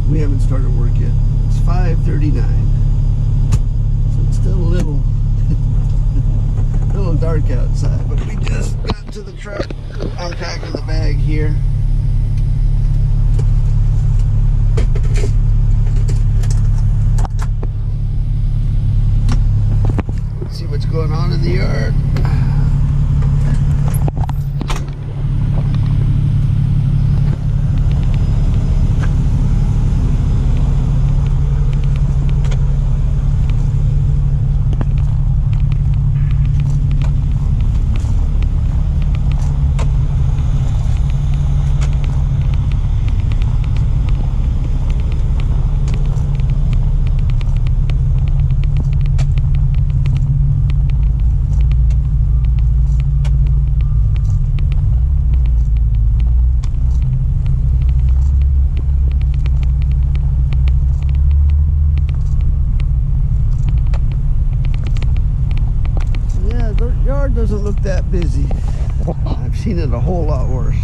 We haven't started work yet. It's 5:39, so it's still a little dark outside, but we just got to the truck. I'm packing the bag here. Let's see what's going on in the yard. Yard doesn't look that busy. I've seen it a whole lot worse.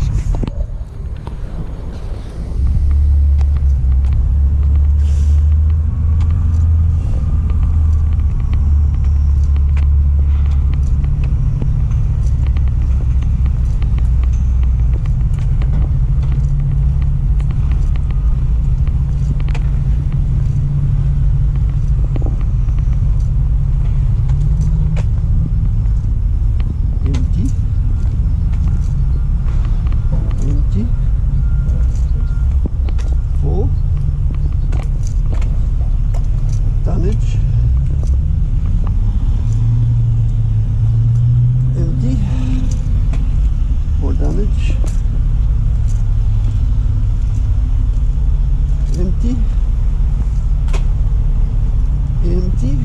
Empty,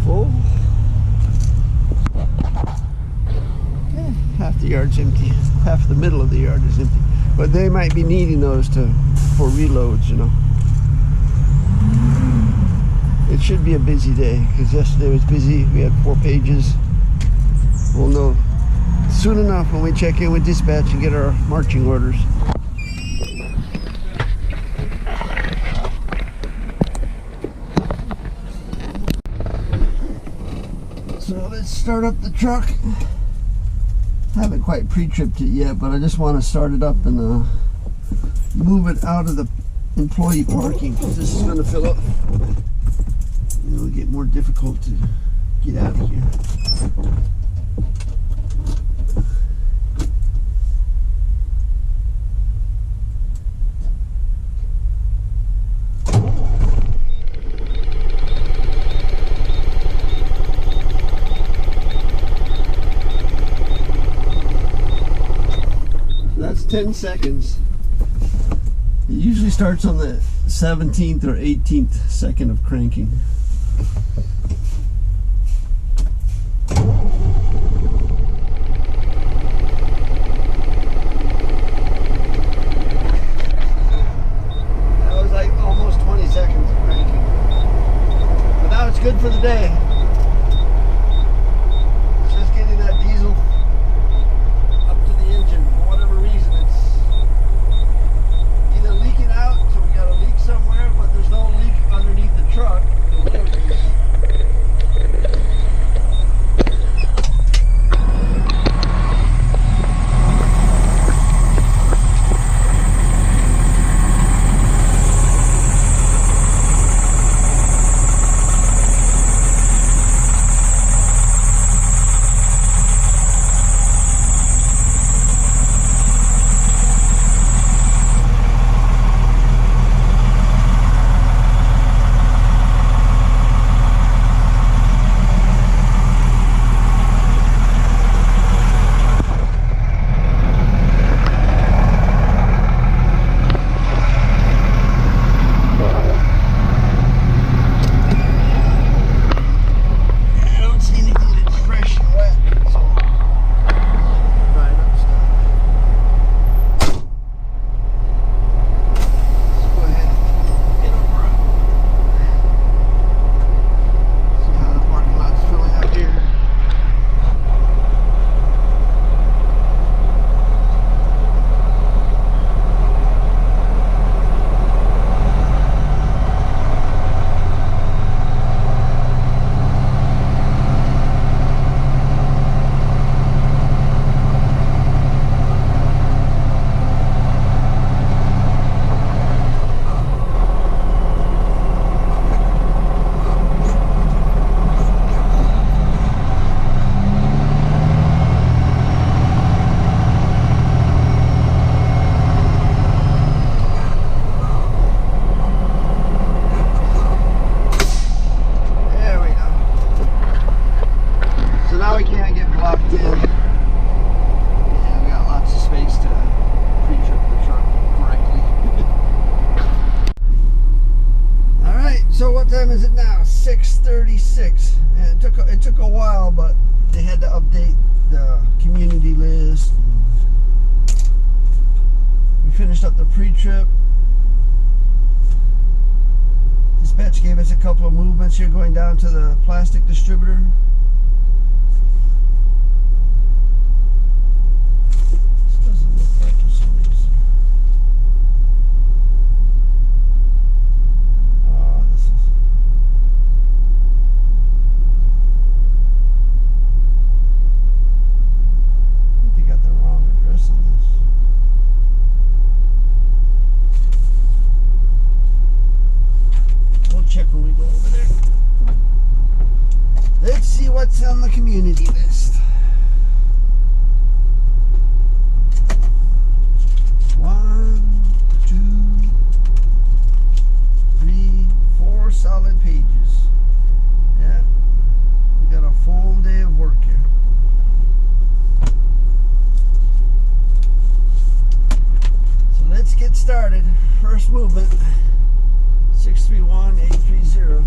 full. Yeah, half the yard's empty. Half the middle of the yard is empty. But they might be needing those for reloads, you know. It should be a busy day because yesterday was busy. We had 4 pages. We'll know soon enough when we check in with dispatch and get our marching orders. So let's start up the truck. I haven't quite pre-tripped it yet, but I just want to start it up and move it out of the employee parking because this is going to fill up. It'll get more difficult to get out of here. That's 10 seconds. It usually starts on the 17th or 18th second of cranking. That was like almost 20 seconds of cranking. But now it's good for the day. It's just getting that diesel up to the engine. For whatever reason, it's either leaking out, so we got a leak somewhere, but there's no leak underneath the truck. update the community list. We finished up the pre-trip. Dispatch gave us a couple of movements here going down to the plastic distributor. This doesn't look right for some reason. Oh, this is... I think they got the wrong address on this. We'll check when we go over there. Let's see what's on the community list. 1, 2, 3, 4 solid pages. Yeah, we got a full day of work here. So let's get started. First movement. 631-830.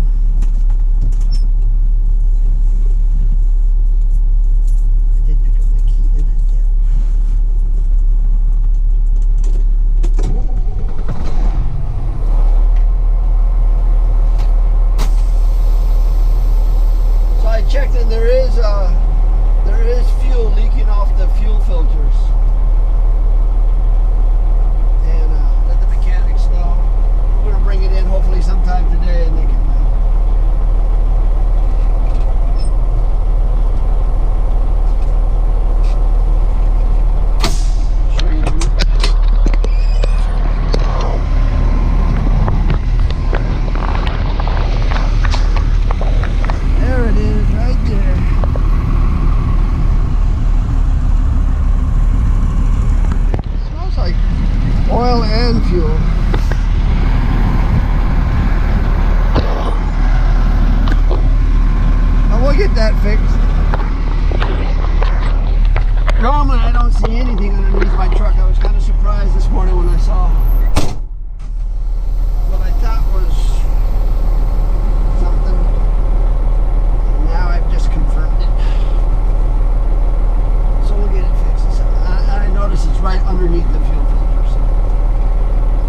I did pick up my key, didn't I? Yeah. So I checked and there is fuel leaking off the fuel filters. And let the mechanics know. We're going to bring it in hopefully sometime today and they can show you the route. There it is, right there. It smells like oil and fuel. We'll get that fixed. Normally I don't see anything underneath my truck. I was kind of surprised this morning when I saw what I thought was something. And now I've just confirmed it. So we'll get it fixed. I notice it's right underneath the fuel filter. So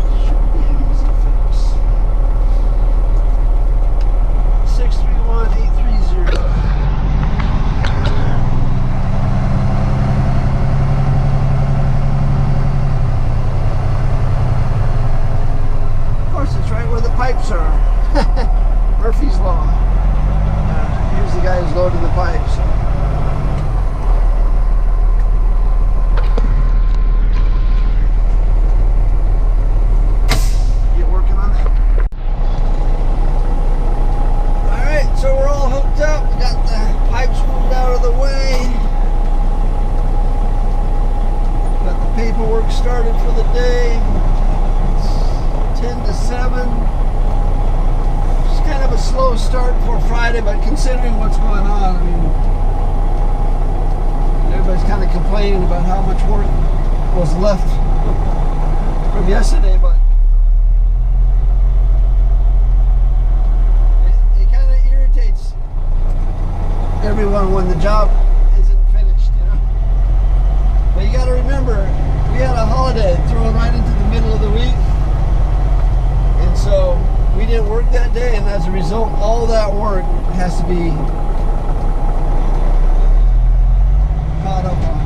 it should be an easy fix. 631-830. Pipes are Murphy's Law. Here's the guy who's loading the pipes. Get working on it. Alright, so we're all hooked up. We got the pipes moved out of the way. Got the paperwork started for the day. It's 10 to 7. Kind of a slow start for Friday, but considering what's going on, I mean, everybody's kind of complaining about how much work was left from yesterday, but it kind of irritates everyone when the job isn't finished, you know. But you got to remember, we had a holiday thrown right into the middle of the week, and so we didn't work that day, and as a result, all that work has to be caught up on.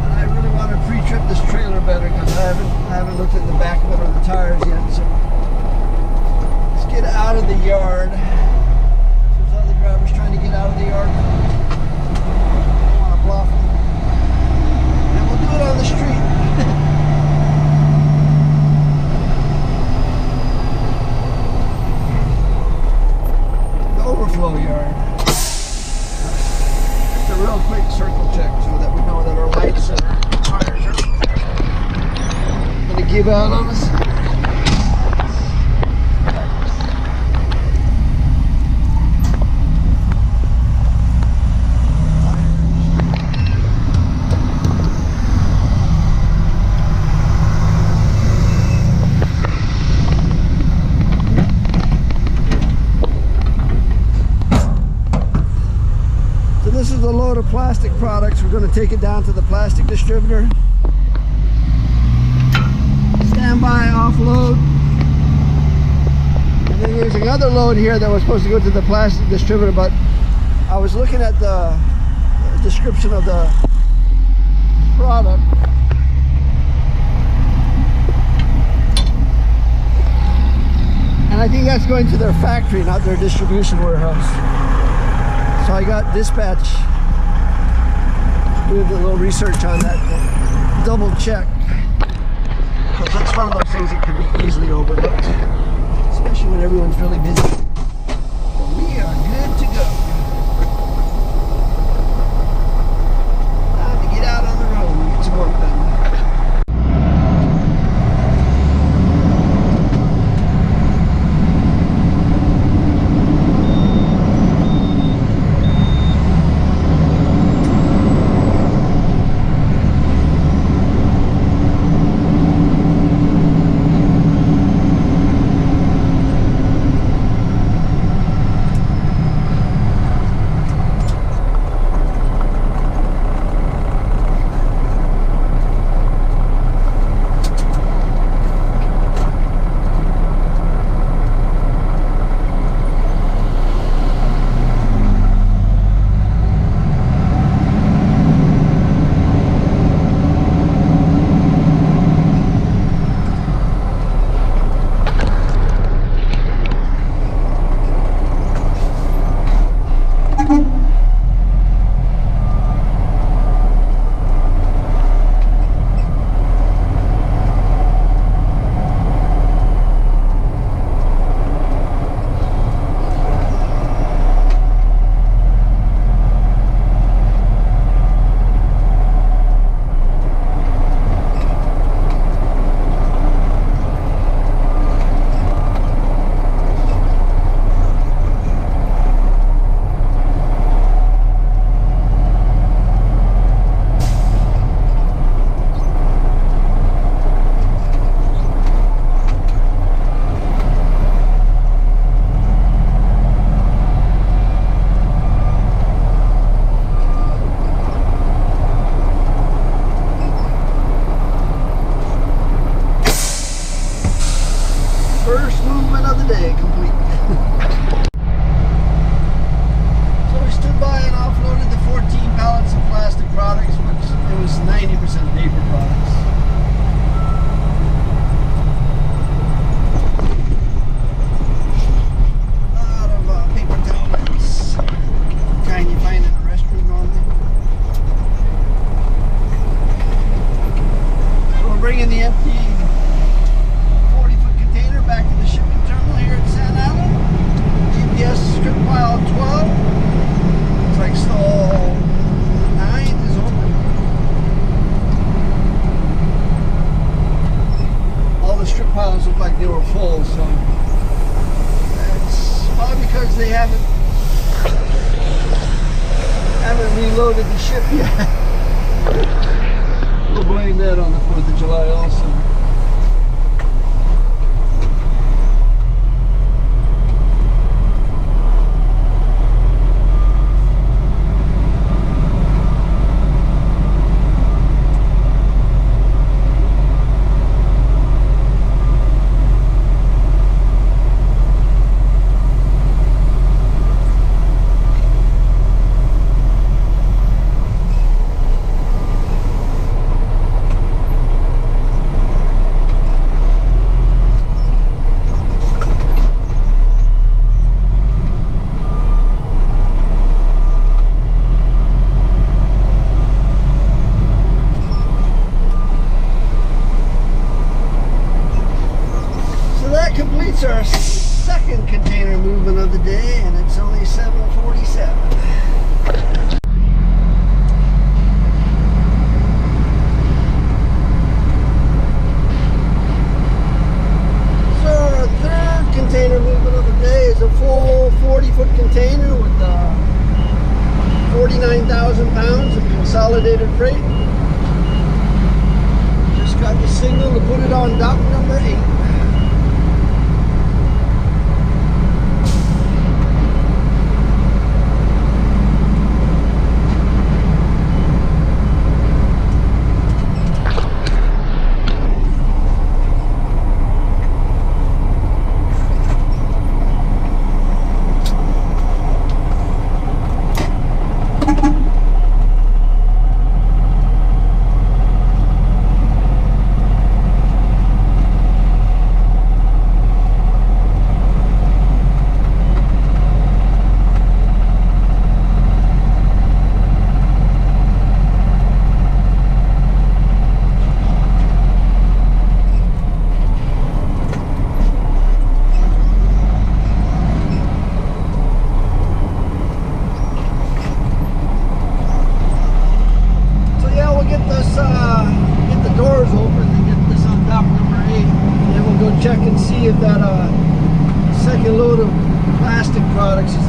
And I really want to pre-trip this trailer better because I haven't looked at the back of it or the tires yet. So let's get out of the yard. There's other drivers trying to get out of the yard. I don't want to bluff them. And we'll do it on the street. Overflow yard. Just a real quick circle check so that we know that our lights and our tires are going to give out on us. a load of plastic products. We're going to take it down to the plastic distributor. Standby offload. And then there's another load here that was supposed to go to the plastic distributor, but I was looking at the description of the product. And I think that's going to their factory, not their distribution warehouse. So I got dispatch, did a little research on that, double check. Because that's one of those things that can be easily overlooked, especially when everyone's really busy. But we are good to go. Time to get out on the road and get some work done. First movement of the day complete. So we stood by and offloaded the 14 pallets of plastic products, which it was 90% paper products. A lot of paper towels, kind you find in a restroom normally. So we're bringing the empty back to the shipping terminal here at San Allen. GPS strip pile 12. Looks like stall 9 is open. All the strip piles look like they were full, so that's probably because they haven't reloaded the ship yet. We'll blame that on the 4th of July also. Completes our second container movement of the day, and it's only 7:47. So our third container movement of the day is a full 40-foot container with 49,000 pounds of consolidated freight. Just got the signal to put it on dock number 8.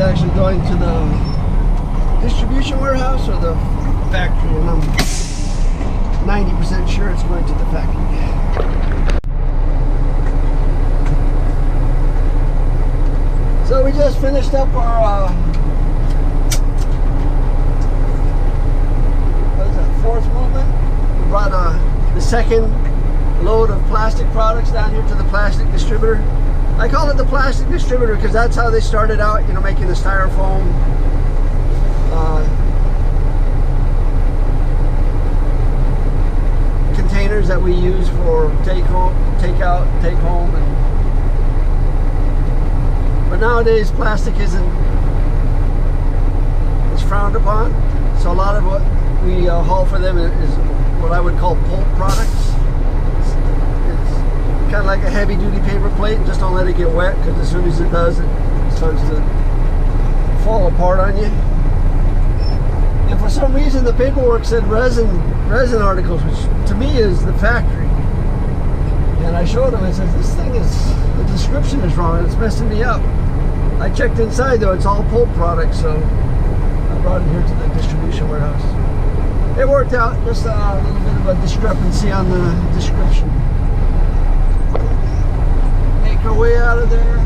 actually going to the distribution warehouse or the factory, and I'm 90% sure it's going to the factory. So we just finished up our what is that, fourth movement. We brought the second load of plastic products down here to the plastic distributor. I call it the plastic distributor because that's how they started out, you know, making the styrofoam containers that we use for take out, take home. But nowadays plastic is frowned upon. So a lot of what we haul for them is what I would call pulp products. It's kind of like a heavy duty paper plate. Just don't let it get wet, because as soon as it does, it starts to fall apart on you. And for some reason the paperwork said resin articles, which to me is the factory. And I showed him, I said, this thing is, the description is wrong, it's messing me up. I checked inside though, it's all pulp products, so I brought it here to the distribution warehouse. It worked out, just a little bit of a discrepancy on the description. Make our way out of there.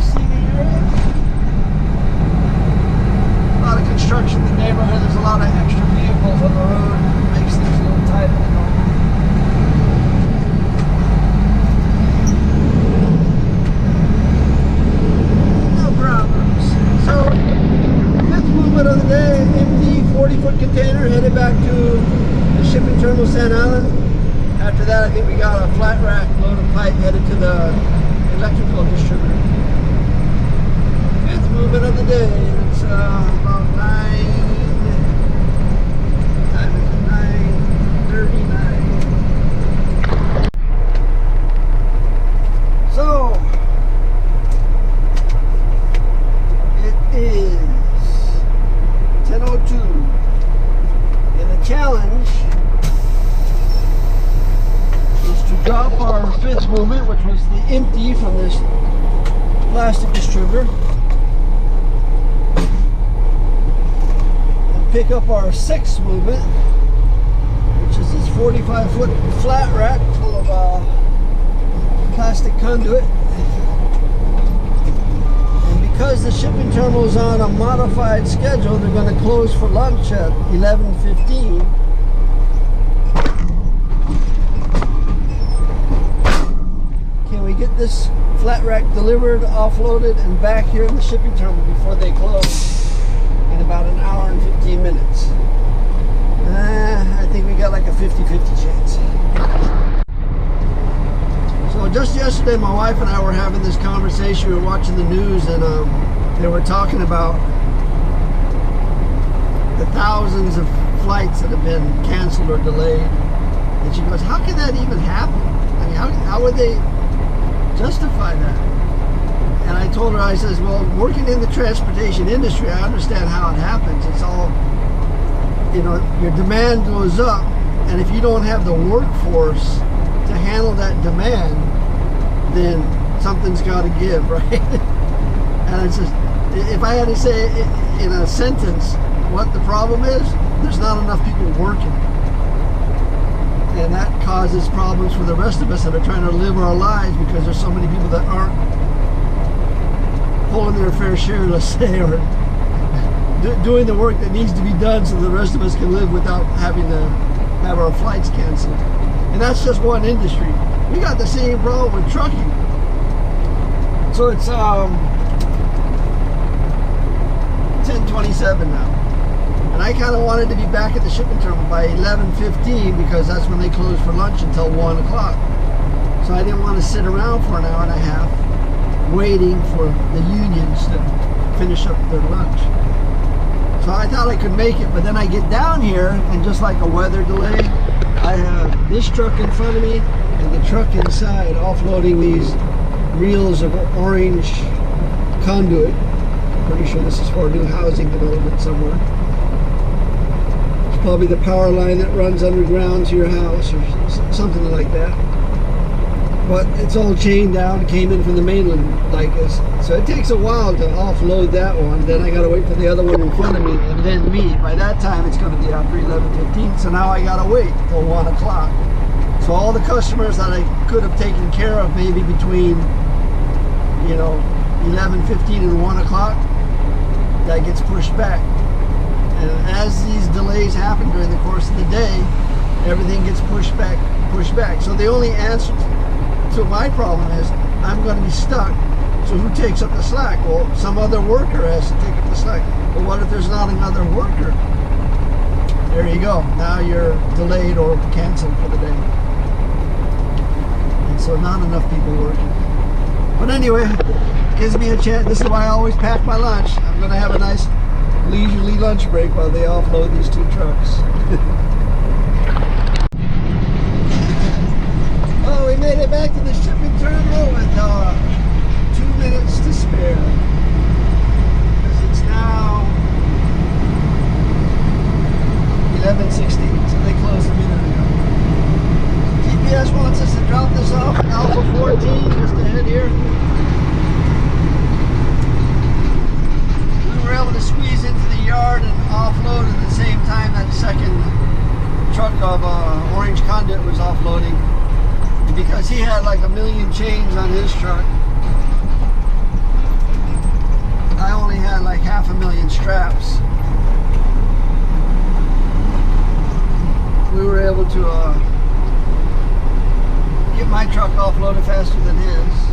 See the area? A lot of construction in the neighborhood, there's a lot of extra vehicles on the road. It makes things a little tighter than normal. So, fifth movement of the day, empty 40-foot container headed back to the shipping terminal, San Alan. After that, I think we got a flat rack load of pipe headed to the electrical distributor. Fifth movement of the day. It's about 9:39. So, is 10:02, and the challenge is to drop our fifth movement, which was the empty from this plastic distributor, and pick up our sixth movement, which is this 45-foot flat rack full of plastic conduit. Because the shipping terminal is on a modified schedule, they're going to close for lunch at 11:15. Can we get this flat rack delivered, offloaded, and back here in the shipping terminal before they close in about an hour and 15 minutes? I think we got like a 50-50 chance. So just yesterday, my wife and I were having this conversation. We were watching the news, and they were talking about the thousands of flights that have been canceled or delayed. And she goes, how can that even happen? I mean, how would they justify that? And I told her, I says, well, working in the transportation industry, I understand how it happens. It's all, you know, your demand goes up, and if you don't have the workforce to handle that demand, then something's got to give, right? And it's just, if I had to say in a sentence what the problem is, there's not enough people working. And that causes problems for the rest of us that are trying to live our lives, because there's so many people that aren't pulling their fair share, let's say, or doing the work that needs to be done so the rest of us can live without having to have our flights canceled. And that's just one industry. We got the same problem with trucking. So it's 10:27 now. And I kind of wanted to be back at the shipping terminal by 11:15, because that's when they close for lunch until 1 o'clock. So I didn't want to sit around for an hour and a half waiting for the unions to finish up their lunch. So I thought I could make it, but then I get down here, and just like a weather delay, I have this truck in front of me and the truck inside offloading these reels of orange conduit. Pretty sure this is for a new housing development somewhere. It's probably the power line that runs underground to your house or something like that. But it's all chained down, came in from the mainland like So it takes a while to offload that one. Then I got to wait for the other one in front of me, and then me. By that time, it's going to be after 11:15. So now I got to wait till 1 o'clock. So all the customers that I could have taken care of maybe between, 11:15 and 1 o'clock, that gets pushed back. And as these delays happen during the course of the day, everything gets pushed back. So the only answer to my problem is I'm going to be stuck. So who takes up the slack? Well, some other worker has to take up the slack. But what if there's not another worker? There you go. Now you're delayed or canceled for the day. And so not enough people working. But anyway, it gives me a chance. This is why I always pack my lunch. I'm going to have a nice leisurely lunch break while they offload these 2 trucks. Oh, we made it back to the shipping terminal with 2 minutes to spare. Because it's now 11:16, so they closed a minute ago. GPS wants us to drop this off at Alpha 14, just ahead here. We were able to squeeze into the yard and offload at the same time that second truck of orange conduit was offloading. Because he had like 1 million chains on his truck, I only had like 500,000 straps. We were able to get my truck offloaded faster than his.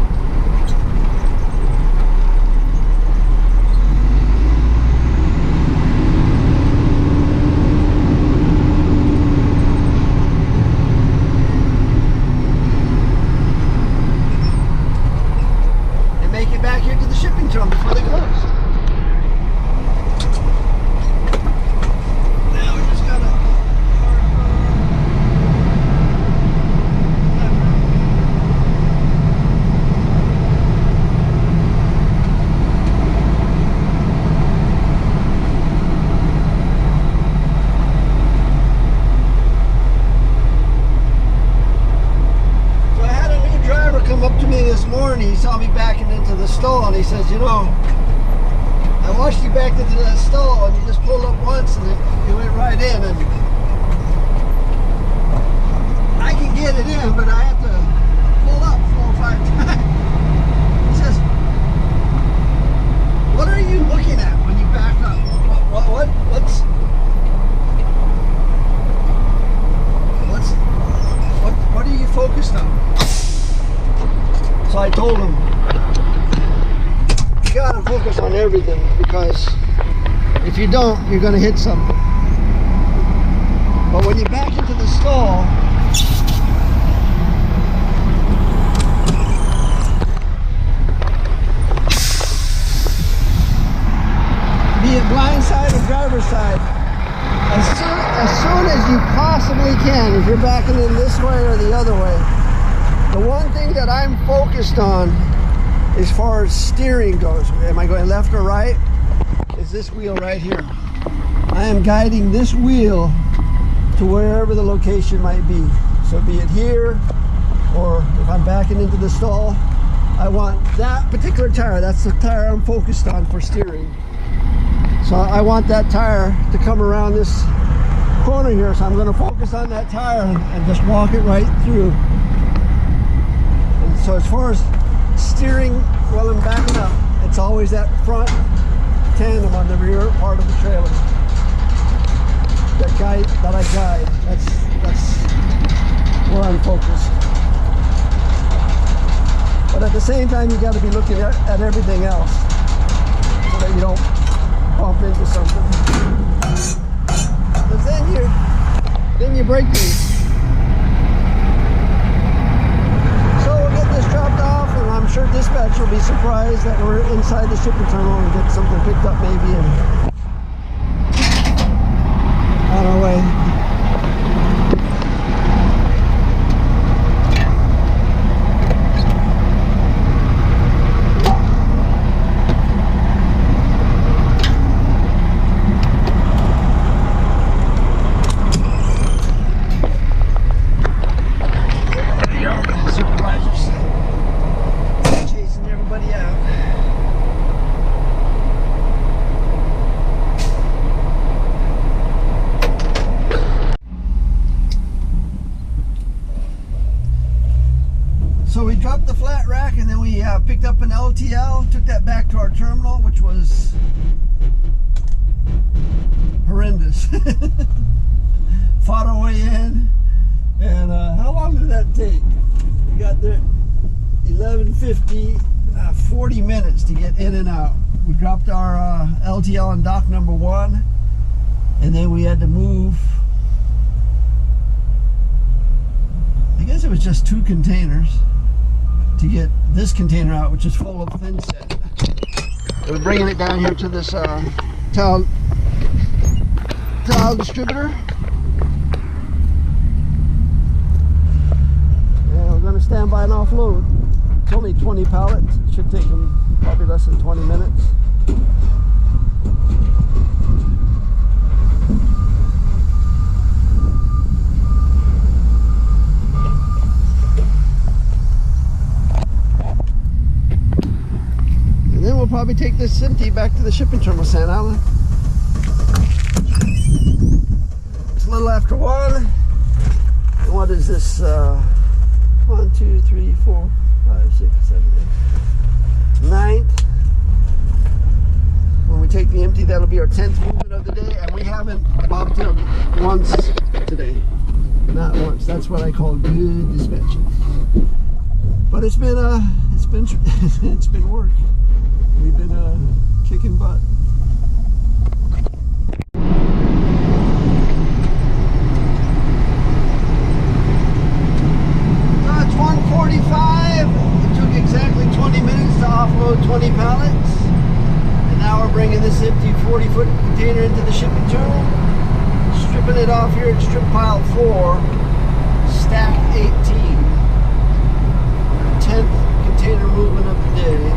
Back here to the shipping terminal before they close. Now we just gotta come up to me this morning. He saw me backing into the stall and he says, I watched you back into that stall and you just pulled up once and it went right in, and I can get it in, but I have to pull up 4 or 5 times. He says, what are you looking at when you back up? What are you focused on? So I told him, you gotta focus on everything, because if you don't, you're gonna hit something. But when you back into the stall, be it blind side or driver's side, as soon as you possibly can, if you're backing in this way or the other way, the one thing that I'm focused on as far as steering goes, am I going left or right, is this wheel right here. I am guiding this wheel to wherever the location might be. So be it here, or if I'm backing into the stall, I want that particular tire. That's the tire I'm focused on for steering. So I want that tire to come around this corner here. So I'm going to focus on that tire and just walk it right through. So as far as steering while I'm backing up, it's always that front tandem on the rear part of the trailer that I guide. That's where I'm focused. But at the same time, you got to be looking at everything else so that you don't bump into something. Because then you break these. Dropped off, and I'm sure dispatch will be surprised that we're inside the shipping terminal and get something picked up maybe and on our way. Supervisors chasing everybody out. LTL, took that back to our terminal, which was horrendous. Fought our way in, and how long did that take? We got there 11:50, 40 minutes to get in and out. We dropped our LTL on dock number 1, and then we had to move. I guess it was just 2 containers to get this container out, which is full of thin set. We're bringing it down here to this towel distributor. And we're going to stand by and offload. It's only 20 pallets. It should take them probably less than 20 minutes. And then we'll probably take this empty back to the shipping terminal, Sand Island. It's a little after 1. And what is this? 1, 2, 3, 4, 5, 6, 7, 8, 9th. When we take the empty, that'll be our 10th movement of the day, and we haven't bobtailed once today. Not once. That's what I call good dispatching. But it's been it's been work. We've been kicking butt. It's 1:45. It took exactly 20 minutes to offload 20 pallets. And now we're bringing this empty 40-foot container into the shipping terminal, stripping it off here at strip pile 4, stack 18. 10th container movement of the day.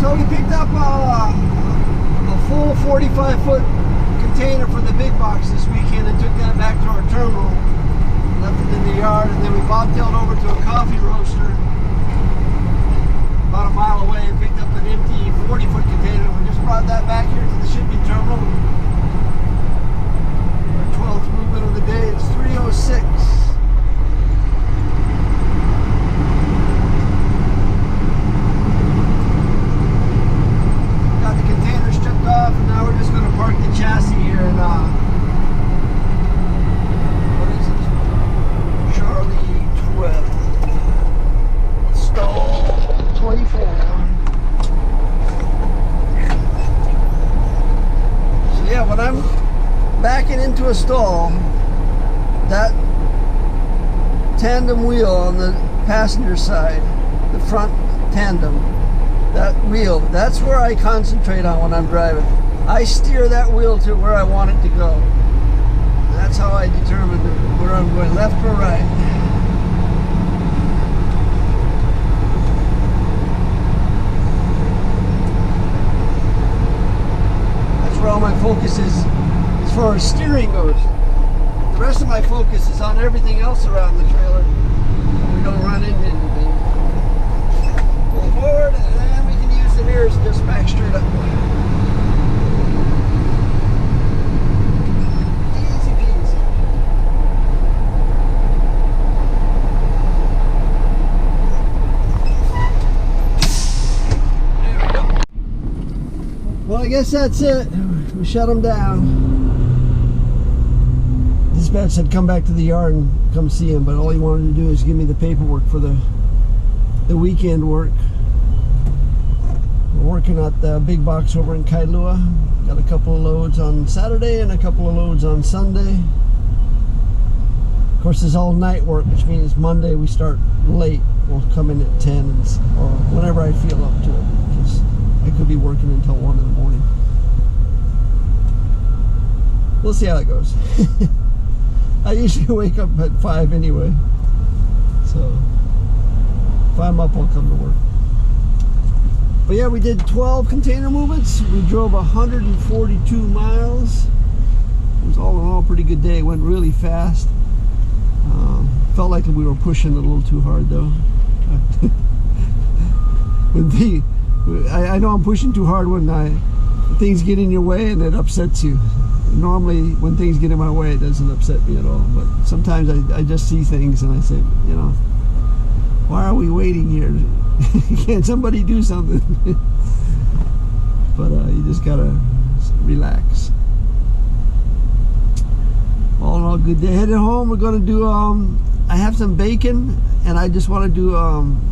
So we picked up a full 45-foot container for the big box this weekend and took that back to our terminal, left it in the yard, and then we bobtailed over to a coffee roaster about a mile away and picked up an empty 40-foot container. We just brought that back here to the shipping terminal. Our 12th movement of the day. It's 3:06. Off, and now we're just going to park the chassis here in what is it? Charlie 12 stall 24. So yeah, when I'm backing into a stall, that tandem wheel on the passenger side, the front tandem, that wheel, that's where I concentrate on when I'm driving. I steer that wheel to where I want it to go. And that's how I determine where I'm going, left or right. That's where all my focus is as far as steering goes. The rest of my focus is on everything else around the trailer. We don't run into anything. Pull forward, and then we can use the mirrors and just back straight up. Easy peasy. There we go. Well, I guess that's it. We shut them down. Dispatch said come back to the yard and come see him, but all he wanted to do is give me the paperwork for the weekend work. We're working at the big box over in Kailua. Got a couple of loads on Saturday and a couple of loads on Sunday. Of course, it's all night work, which means Monday we start late. We'll come in at 10 or whenever I feel up to it, because I could be working until 1 in the morning. We'll see how it goes. I usually wake up at 5 anyway, so if I'm up, I'll come to work. But yeah, we did 12 container movements. We drove 142 miles. It was all in all a pretty good day. It went really fast. Felt like we were pushing it a little too hard though. I know I'm pushing too hard when things get in your way and it upsets you. Normally when things get in my way, it doesn't upset me at all, but sometimes I just see things and I say, you know, why are we waiting here? Can't somebody do something? But you just gotta relax. All in all, good day. Headed home, we're gonna do I have some bacon, and I just want to do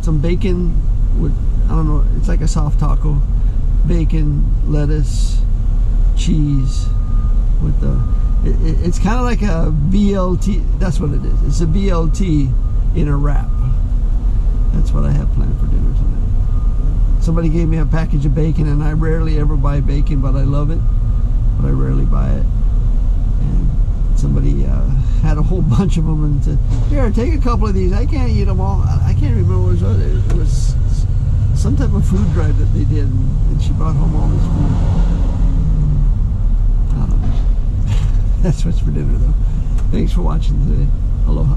some bacon with, I don't know, it's like a soft taco. Bacon, lettuce, cheese with it's kind of like a BLT. That's what it is. It's a BLT in a wrap. That's what I have planned for dinner tonight. Somebody gave me a package of bacon, and I rarely ever buy bacon, but I love it. But I rarely buy it. And somebody had a whole bunch of them and said, here, take a couple of these. I can't eat them all. I can't remember what it was. It was some type of food drive that they did, and she brought home all this food. I don't know. That's what's for dinner, though. Thanks for watching today. Aloha.